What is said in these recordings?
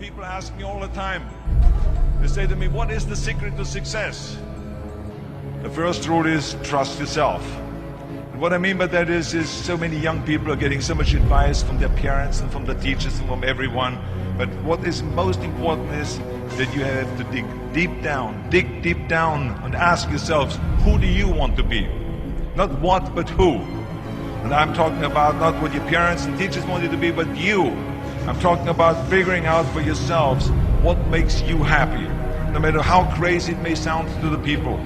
People ask me all the time, they say to me, what is the secret to success? The first rule is trust yourself. And what I mean by that is so many young people are getting so much advice from their parents and from the teachers and from everyone. But what is most important is that you have to dig deep down and ask yourselves, who do you want to be? Not what, but who. And I'm talking about not what your parents and teachers want you to be, but you. I'm talking about figuring out for yourselves what makes you happy, no matter how crazy it may sound to the people.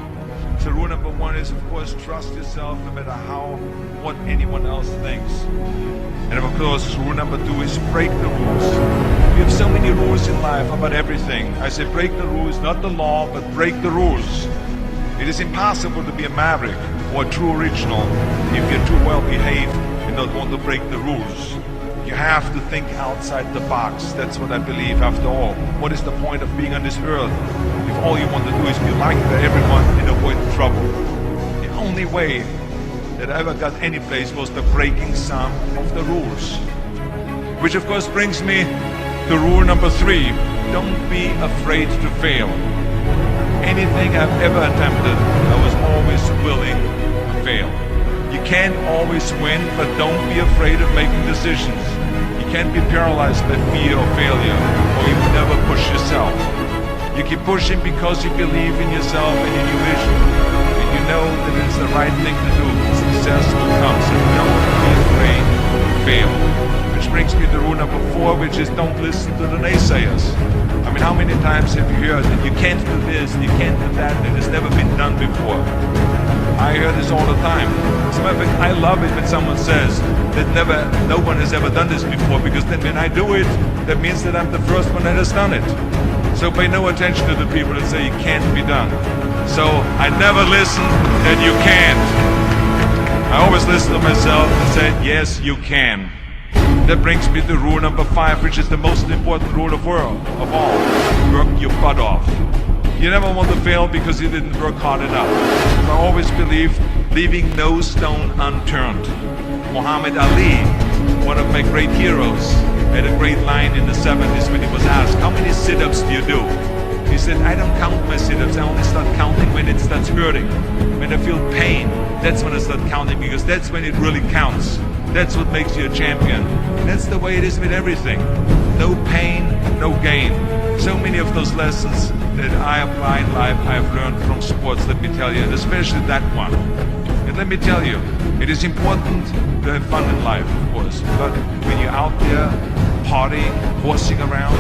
So rule number one is, of course, trust yourself no matter what anyone else thinks. And of course, rule number two is break the rules. We have so many rules in life about everything. I say break the rules, not the law, but break the rules. It is impossible to be a maverick or a true original if you're too well behaved and don't want to break the rules. You have to think outside the box. That's what I believe after all. What is the point of being on this earth if all you want to do is be liked by everyone and avoid trouble? The only way that I ever got any place was the breaking some of the rules. Which of course brings me to rule number three. Don't be afraid to fail. Anything I've ever attempted, I was always willing to fail. You can't always win, but don't be afraid of making decisions. You can't be paralyzed by fear of failure, or you will never push yourself. You keep pushing because you believe in yourself and in your vision, and you know that it's the right thing to do. Success will come, so don't be afraid to fail. Which brings me to rule number four, which is don't listen to the naysayers. I mean, how many times have you heard that you can't do this, and you can't do that, and it's never been done before? I hear this all the time. As a matter of fact, I love it when someone says that no one has ever done this before, because then when I do it, that means that I'm the first one that has done it. So pay no attention to the people that say it can't be done. So I never listen that you can't. I always listen to myself and say, yes, you can. That brings me to rule number five, which is the most important rule of all. Work your butt off. You never want to fail because you didn't work hard enough. I always believe leaving no stone unturned. Muhammad Ali, one of my great heroes, had a great line in the 70s when he was asked, how many sit-ups do you do? He said, I don't count my sit-ups, I only start counting when it starts hurting. When I feel pain, that's when I start counting, because that's when it really counts. That's what makes you a champion. That's the way it is with everything. No pain, no gain. So many of those lessons that I apply in life, I've learned from sports, let me tell you, and especially that one. And let me tell you, it is important to have fun in life, of course, but when you're out there partying, horsing around,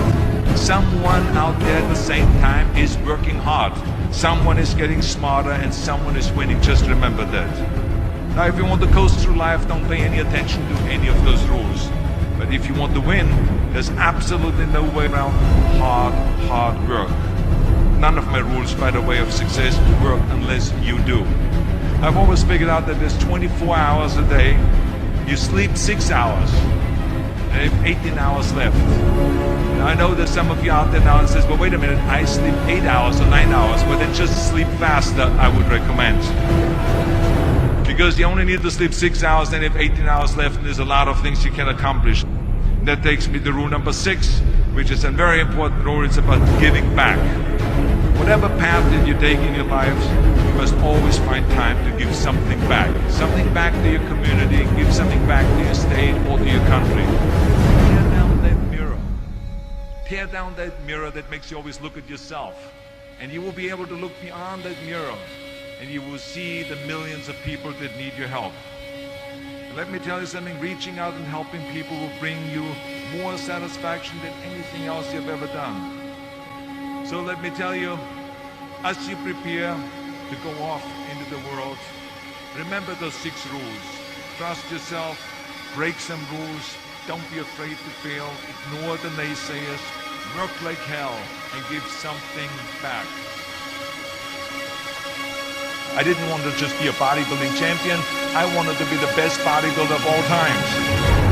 someone out there at the same time is working hard. Someone is getting smarter and someone is winning. Just remember that. Now, if you want to coast through life, don't pay any attention to any of those rules. But if you want to win, there's absolutely no way around hard work. None of my rules, by the way, of success work unless you do. I've always figured out that there's 24 hours a day. You sleep 6 hours, and you have 18 hours left. Now, I know there's some of you out there now and says, well, wait a minute, I sleep 8 hours or 9 hours. Well, then just sleep faster, I would recommend. Because you only need to sleep 6 hours, then you have 18 hours left, and there's a lot of things you can accomplish. That takes me to rule number 6, which is a very important rule. It's about giving back. Whatever path that you take in your lives, you must always find time to give something back. Something back to your community, give something back to your state or to your country. Tear down that mirror. Tear down that mirror that makes you always look at yourself. And you will be able to look beyond that mirror, and you will see the millions of people that need your help. And let me tell you something, reaching out and helping people will bring you more satisfaction than anything else you've ever done. So let me tell you, as you prepare to go off into the world, remember those 6 rules. Trust yourself, break some rules, don't be afraid to fail, ignore the naysayers, work like hell, and give something back. I didn't want to just be a bodybuilding champion, I wanted to be the best bodybuilder of all times.